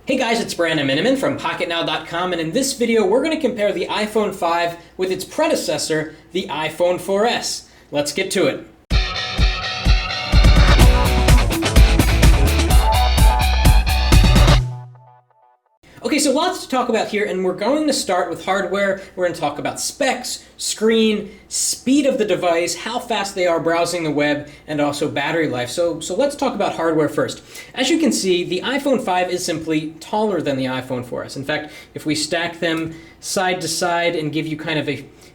Hey guys, it's Brandon Miniman from Pocketnow.com, and in this video we're going to compare the iPhone 5 with its predecessor, the iPhone 4S. Let's get to it. Okay, so lots to talk about here, and we're going to start with hardware. We're going to talk about specs, screen, speed of the device, how fast they are browsing the web, and also battery life. So let's talk about hardware first. As you can see, the iPhone 5 is simply taller than the iPhone 4S. In fact, if we stack them side to side and give you kind of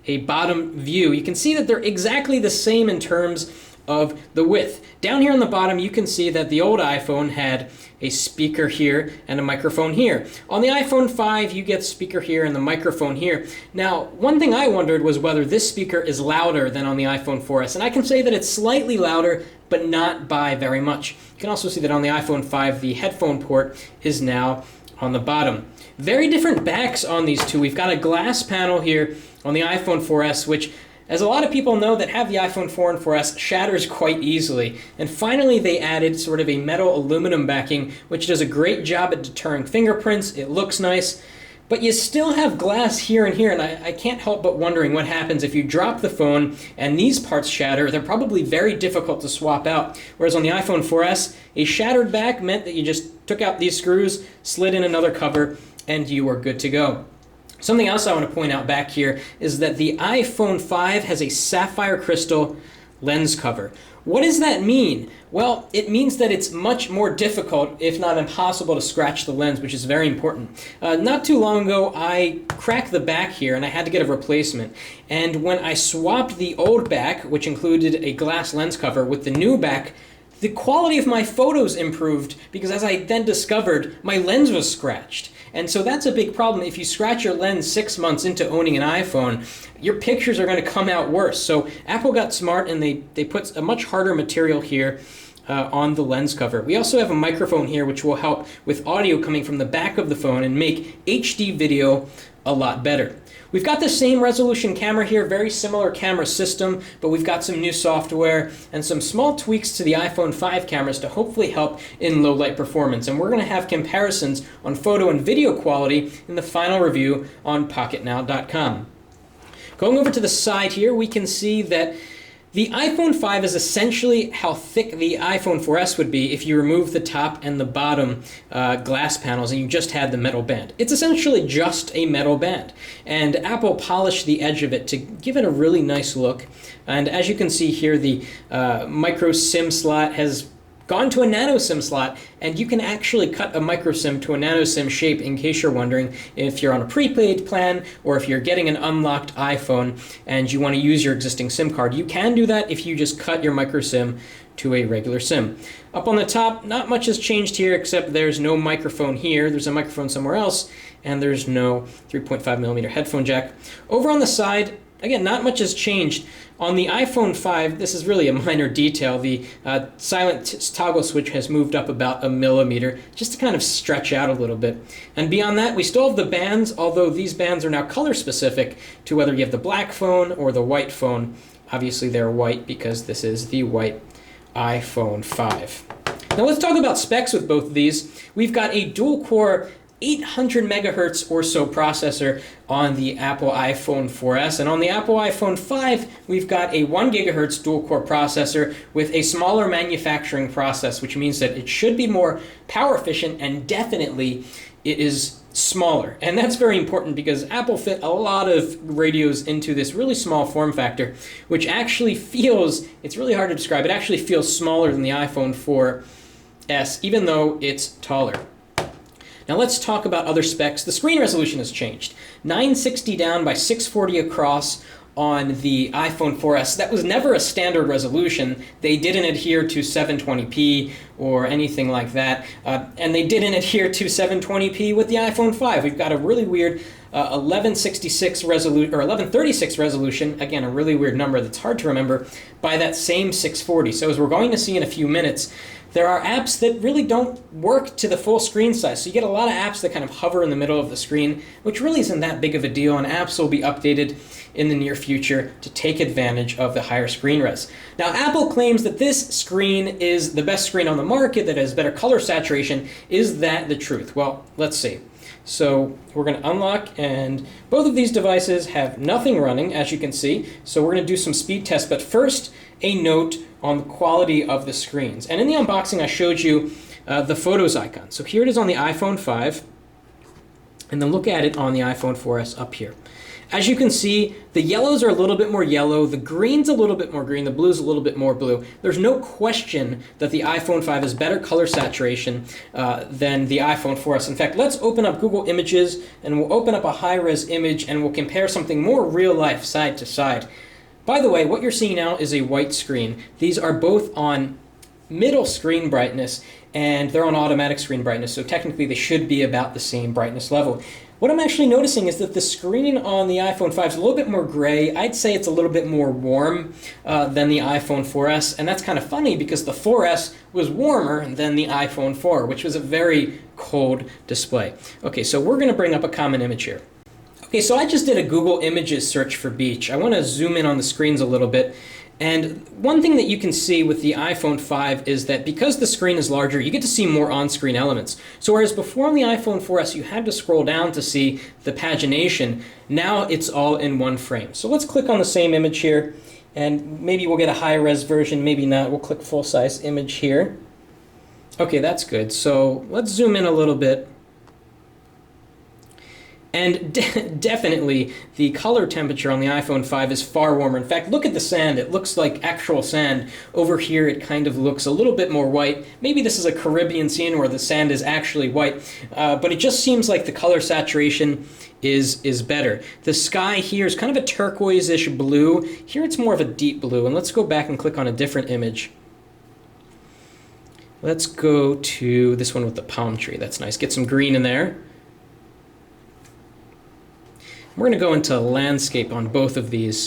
a bottom view, you can see that they're exactly the same in terms of the width. Down here on the bottom, you can see that the old iPhone had a speaker here and a microphone here. On the iPhone 5, you get speaker here and the microphone here. Now, one thing I wondered was whether this speaker is louder than on the iPhone 4S, and I can say that it's slightly louder, but not by very much. You can also see that on the iPhone 5, the headphone port is now on the bottom. Very different backs on these two. We've got a glass panel here on the iPhone 4S, which, as a lot of people know that have the iPhone 4 and 4S, shatters quite easily. And finally, they added sort of a metal aluminum backing, which does a great job at deterring fingerprints. It looks nice, but you still have glass here and here, and I can't help but wondering what happens if you drop the phone and these parts shatter. They're probably very difficult to swap out. Whereas on the iPhone 4S, a shattered back meant that you just took out these screws, slid in another cover, and you were good to go. Something else I want to point out back here is that the iPhone 5 has a sapphire crystal lens cover. What does that mean? Well, it means that it's much more difficult, if not impossible, to scratch the lens, which is very important. Not too long ago, I cracked the back here and I had to get a replacement. And when I swapped the old back, which included a glass lens cover, with the new back, the quality of my photos improved because, as I then discovered, my lens was scratched. And so that's a big problem. If you scratch your lens 6 months into owning an iPhone, your pictures are going to come out worse. So Apple got smart and they put a much harder material here on the lens cover. We also have a microphone here which will help with audio coming from the back of the phone and make HD video a lot better. We've got the same resolution camera here, very similar camera system, but we've got some new software and some small tweaks to the iPhone 5 cameras to hopefully help in low light performance. And we're going to have comparisons on photo and video quality in the final review on Pocketnow.com. Going over to the side here, we can see that the iPhone 5 is essentially how thick the iPhone 4S would be if you remove the top and the bottom glass panels and you just had the metal band. It's essentially just a metal band. And Apple polished the edge of it to give it a really nice look. And as you can see here, the micro SIM slot has gone to a nano SIM slot, and you can actually cut a micro SIM to a nano SIM shape in case you're wondering if you're on a prepaid plan or if you're getting an unlocked iPhone and you want to use your existing SIM card. You can do that if you just cut your micro SIM to a regular SIM. Up on the top, not much has changed here except there's no microphone here. There's a microphone somewhere else, and there's no 3.5mm headphone jack. Over on the side, again, not much has changed. On the iPhone 5, this is really a minor detail. The silent toggle switch has moved up about 1 millimeter, just to kind of stretch out a little bit. And beyond that, we still have the bands, although these bands are now color specific to whether you have the black phone or the white phone. Obviously, they're white because this is the white iPhone 5. Now let's talk about specs with both of these. We've got a dual-core 800 megahertz or so processor on the Apple iPhone 4S, and on the Apple iPhone 5 we've got a 1 gigahertz dual-core processor with a smaller manufacturing process, which means that it should be more power efficient, and definitely it is smaller. And that's very important because Apple fit a lot of radios into this really small form factor, which actually feels, it's really hard to describe, it actually feels smaller than the iPhone 4S, even though it's taller. Now let's talk about other specs. The screen resolution has changed. 960 down by 640 across on the iPhone 4S. That was never a standard resolution. They didn't adhere to 720p or anything like that. And they didn't adhere to 720p with the iPhone 5. We've got a really weird 1166 resolution, or 1136 resolution, again a really weird number that's hard to remember, by that same 640. So as we're going to see in a few minutes, there are apps that really don't work to the full screen size. So you get a lot of apps that kind of hover in the middle of the screen, which really isn't that big of a deal, and apps will be updated in the near future to take advantage of the higher screen res. Now, Apple claims that this screen is the best screen on the market, that has better color saturation. Is that the truth? Well, let's see. So we're going to unlock, and both of these devices have nothing running, as you can see. So we're going to do some speed tests, but first, a note on the quality of the screens. And in the unboxing, I showed you the Photos icon. So here it is on the iPhone 5, and then look at it on the iPhone 4S up here. As you can see, the yellows are a little bit more yellow, the green's a little bit more green, the blue's a little bit more blue. There's no question that the iPhone 5 has better color saturation than the iPhone 4S. In fact, let's open up Google Images, and we'll open up a high-res image, and we'll compare something more real-life side to side. By the way, what you're seeing now is a white screen. These are both on middle screen brightness, and they're on automatic screen brightness, so technically they should be about the same brightness level. What I'm actually noticing is that the screen on the iPhone 5 is a little bit more gray. I'd say it's a little bit more warm than the iPhone 4S, and that's kind of funny because the 4S was warmer than the iPhone 4, which was a very cold display. Okay, so we're going to bring up a common image here. Okay, so I just did a Google Images search for beach. I want to zoom in on the screens a little bit. And one thing that you can see with the iPhone 5 is that because the screen is larger, you get to see more on-screen elements. So whereas before on the iPhone 4S you had to scroll down to see the pagination, now it's all in one frame. So let's click on the same image here, and maybe we'll get a high-res version, maybe not. We'll click full-size image here. Okay, that's good. So let's zoom in a little bit. And definitely, the color temperature on the iPhone 5 is far warmer. In fact, look at the sand. It looks like actual sand. Over here, it kind of looks a little bit more white. Maybe this is a Caribbean scene where the sand is actually white, but it just seems like the color saturation is better. The sky here is kind of a turquoise-ish blue. Here it's more of a deep blue. And let's go back and click on a different image. Let's go to this one with the palm tree. That's nice. Get some green in there. We're going to go into landscape on both of these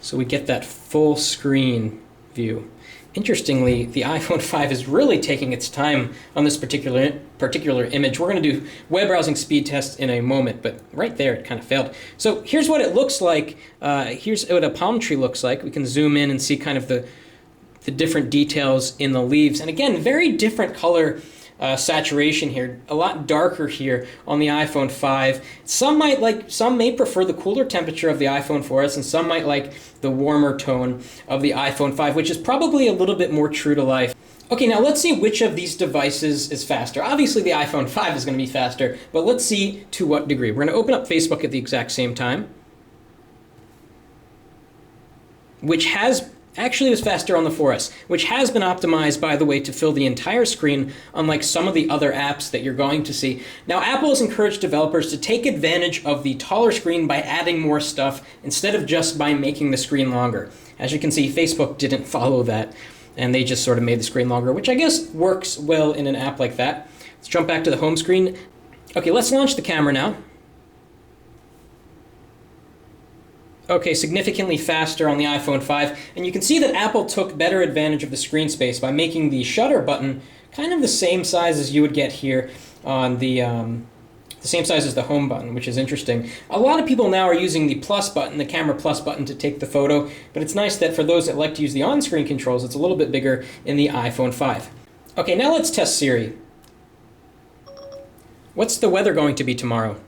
so we get that full screen view. Interestingly, the iPhone 5 is really taking its time on this particular image. We're going to do web browsing speed tests in a moment, but right there it kind of failed. So here's what it looks like. Here's what a palm tree looks like. We can zoom in and see kind of the different details in the leaves. And again, very different color saturation here, a lot darker here on the iPhone 5. Some may prefer the cooler temperature of the iPhone 4S, and some might like the warmer tone of the iPhone 5, which is probably a little bit more true to life. Okay, now let's see which of these devices is faster. Obviously the iPhone 5 is going to be faster, but let's see to what degree. We're going to open up Facebook at the exact same time, which actually was faster on the 4S, which has been optimized, by the way, to fill the entire screen, unlike some of the other apps that you're going to see. Now, Apple has encouraged developers to take advantage of the taller screen by adding more stuff instead of just by making the screen longer. As you can see, Facebook didn't follow that, and they just sort of made the screen longer, which I guess works well in an app like that. Let's jump back to the home screen. Okay, let's launch the camera now. Okay, significantly faster on the iPhone 5, and you can see that Apple took better advantage of the screen space by making the shutter button kind of the same size as you would get here on the same size as the home button, which is interesting. A lot of people now are using the plus button, the camera plus button, to take the photo, but it's nice that for those that like to use the on-screen controls, it's a little bit bigger in the iPhone 5. Okay, now let's test Siri. What's the weather going to be tomorrow?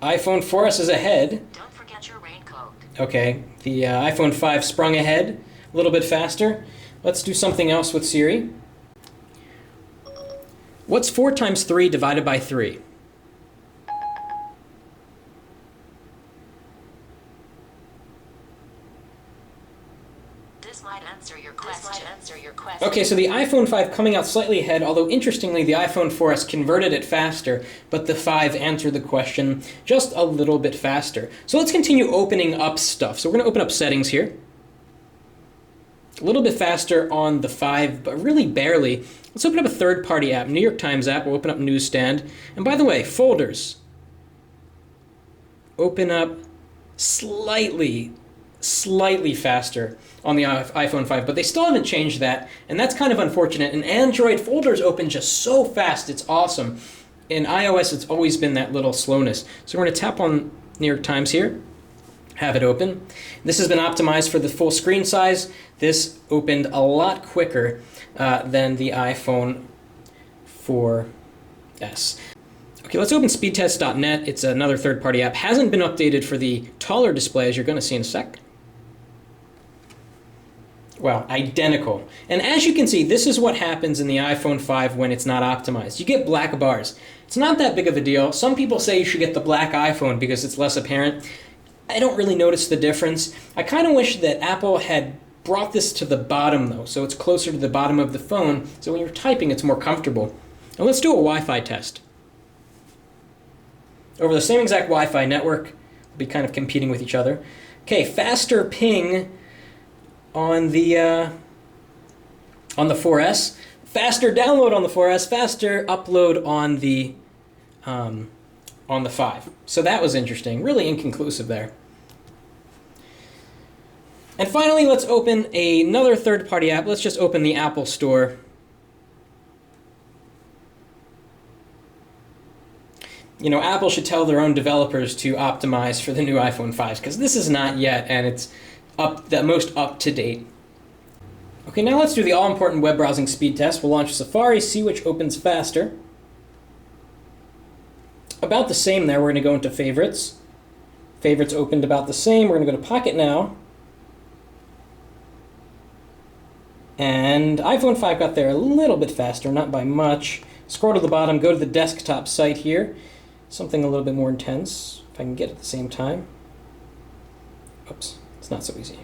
iPhone 4S is ahead. Don't forget your raincoat. Okay, the iPhone 5 sprung ahead a little bit faster. Let's do something else with Siri. What's 4 times 3 divided by 3? This might answer your question. Okay, so the iPhone 5 coming out slightly ahead, although interestingly the iPhone 4S converted it faster, but the 5 answered the question just a little bit faster. So let's continue opening up stuff. So we're going to open up settings here. A little bit faster on the 5, but really barely. Let's open up a third-party app, New York Times app. We'll open up Newsstand. And by the way, folders. Open up slightly slightly faster on the iPhone 5, but they still haven't changed that, and that's kind of unfortunate. And Android folders open just so fast, it's awesome. In iOS, it's always been that little slowness. So we're going to tap on New York Times here, have it open. This has been optimized for the full screen size. This opened a lot quicker than the iPhone 4S. Okay, let's open Speedtest Net. It's another third-party app. Hasn't been updated for the taller display, as you're going to see in a sec. Wow, identical. And as you can see, this is what happens in the iPhone 5 when it's not optimized. You get black bars. It's not that big of a deal. Some people say you should get the black iPhone because it's less apparent. I don't really notice the difference. I kind of wish that Apple had brought this to the bottom, though, so it's closer to the bottom of the phone, so when you're typing, it's more comfortable. And let's do a Wi-Fi test. Over the same exact Wi-Fi network, we'll be kind of competing with each other. Okay, faster ping on the 4S, faster download on the 4S, faster upload on the 5. So that was interesting, really inconclusive there. And finally, let's open another third-party app. Let's just open the Apple Store. You know, Apple should tell their own developers to optimize for the new iPhone 5s, because this is not yet, and it's the most up-to-date. Okay, now let's do the all-important web browsing speed test. We'll launch Safari, see which opens faster. About the same there. We're going to go into Favorites. Favorites opened about the same. We're going to go to Pocketnow. And iPhone 5 got there a little bit faster, not by much. Scroll to the bottom, go to the desktop site here. Something a little bit more intense, if I can get it at the same time. Oops, it's not so easy.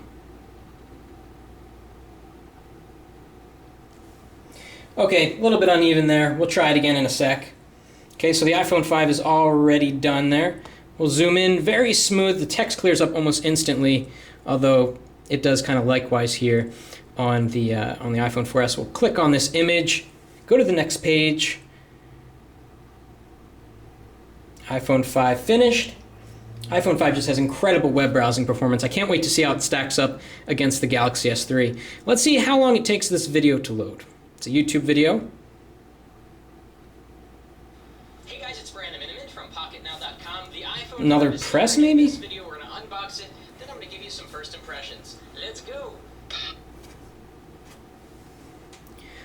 Okay, a little bit uneven there. We'll try it again in a sec. Okay, so the iPhone 5 is already done there. We'll zoom in, very smooth. The text clears up almost instantly, although it does kind of likewise here on the iPhone 4S. We'll click on this image, go to the next page. iPhone 5 finished. iPhone 5 just has incredible web browsing performance. I can't wait to see how it stacks up against the Galaxy S3. Let's see how long it takes this video to load. It's a YouTube video. Hey guys, it's Brandon Miniman from Pocketnow.com. The iPhone Another press, maybe? This video, we're going to unbox it, then I'm going to give you some first impressions. Let's go!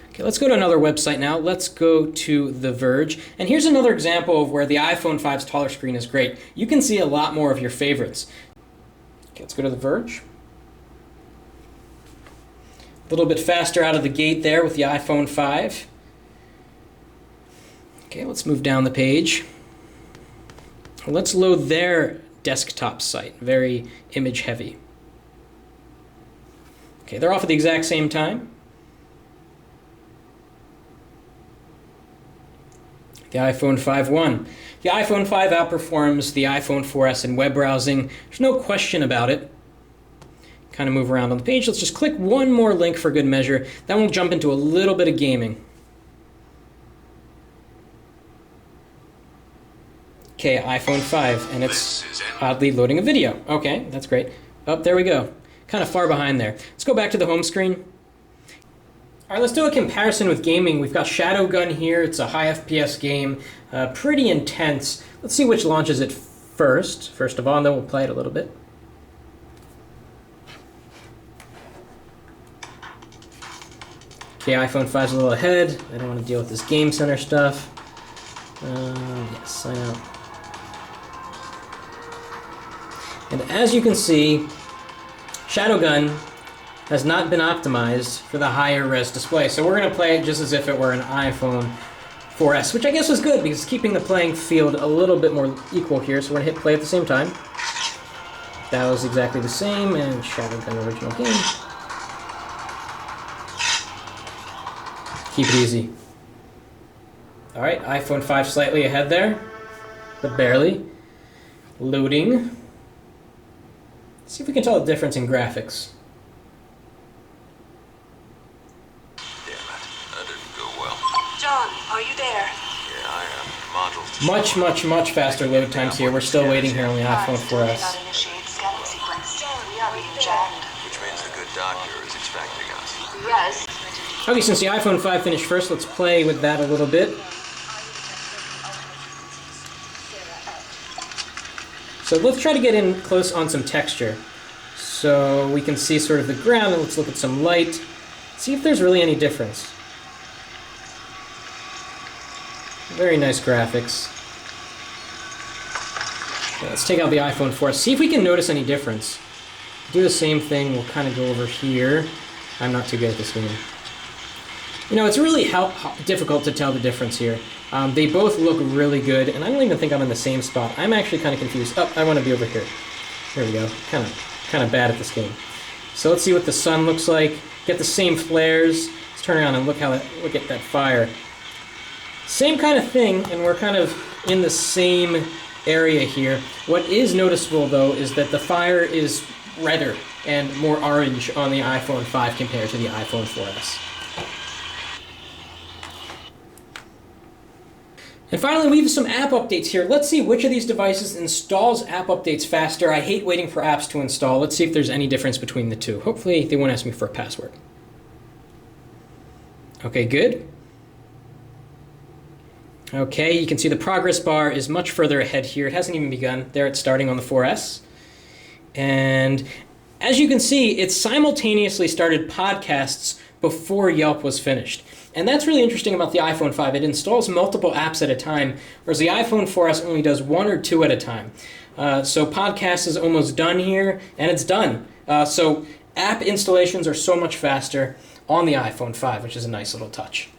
Okay, let's go to another website now. Let's go to The Verge. And here's another example of where the iPhone 5's taller screen is great. You can see a lot more of your favorites. Okay, let's go to The Verge. A little bit faster out of the gate there with the iPhone 5. Okay, let's move down the page. Let's load their desktop site. Very image heavy. Okay, they're off at the exact same time. The iPhone 5 won. The iPhone 5 outperforms the iPhone 4S in web browsing. There's no question about it. Kind of move around on the page. Let's just click one more link for good measure. Then we'll jump into a little bit of gaming. Okay, iPhone 5, and it's oddly loading a video. Okay, that's great. Oh, there we go. Kind of far behind there. Let's go back to the home screen. All right, let's do a comparison with gaming. We've got Shadowgun here. It's a high FPS game, pretty intense. Let's see which launches it first of all, and then we'll play it a little bit. Okay, iPhone 5's a little ahead. I don't want to deal with this Game Center stuff. Yes, sign out. And as you can see, Shadowgun has not been optimized for the higher res display. So we're going to play it just as if it were an iPhone 4S, which I guess was good because it's keeping the playing field a little bit more equal here. So we're going to hit play at the same time. That was exactly the same, and Shadowgun original game. Keep it easy. All right, iPhone 5 slightly ahead there, but barely. Loading. Let's see if we can tell the difference in graphics. Damn it, that didn't go well. John, are you there? Yeah, I am. Modules. Much faster load times here. We're still waiting here on the iPhone 4S. Initiate scanning sequence. We are being jacked. Yes. Okay, since the iPhone 5 finished first, let's play with that a little bit. So let's try to get in close on some texture. So we can see sort of the ground, and let's look at some light. See if there's really any difference. Very nice graphics. Okay, let's take out the iPhone 4. See if we can notice any difference. Do the same thing. We'll kind of go over here. I'm not too good at this game. You know, it's really difficult to tell the difference here. They both look really good, and I don't even think I'm in the same spot. I'm actually kind of confused. Oh, I want to be over here. There we go. Kind of bad at this game. So let's see what the sun looks like. Get the same flares. Let's turn around and look at that fire. Same kind of thing, and we're kind of in the same area here. What is noticeable, though, is that the fire is redder and more orange on the iPhone 5 compared to the iPhone 4S. And finally, we have some app updates here. Let's see which of these devices installs app updates faster. I hate waiting for apps to install. Let's see if there's any difference between the two. Hopefully, they won't ask me for a password. Okay, good. Okay, you can see the progress bar is much further ahead here. It hasn't even begun. There it's starting on the 4S. And as you can see, it simultaneously started podcasts before Yelp was finished. And that's really interesting about the iPhone 5. It installs multiple apps at a time, whereas the iPhone 4S only does one or two at a time. So podcast is almost done here, and it's done. So app installations are so much faster on the iPhone 5, which is a nice little touch.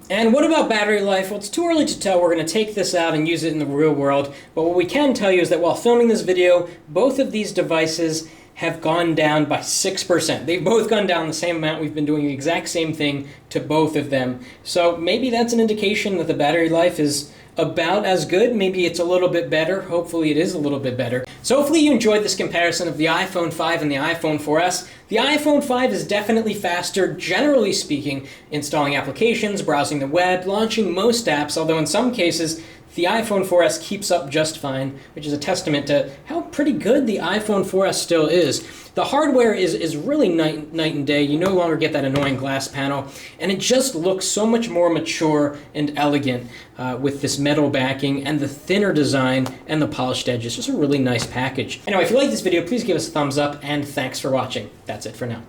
And what about battery life? Well, it's too early to tell. We're going to take this out and use it in the real world. But what we can tell you is that while filming this video, both of these devices have gone down by 6%. They've both gone down the same amount. We've been doing the exact same thing to both of them. So maybe that's an indication that the battery life is about as good. Maybe it's a little bit better. Hopefully it is a little bit better. So hopefully you enjoyed this comparison of the iPhone 5 and the iPhone 4S. The iPhone 5 is definitely faster, generally speaking, installing applications, browsing the web, launching most apps, although in some cases the iPhone 4S keeps up just fine, which is a testament to how pretty good the iPhone 4S still is. The hardware is really night and day. You no longer get that annoying glass panel, and it just looks so much more mature and elegant with this metal backing and the thinner design and the polished edges. Just a really nice package. Anyway, if you like this video, please give us a thumbs up, and thanks for watching. That's it for now.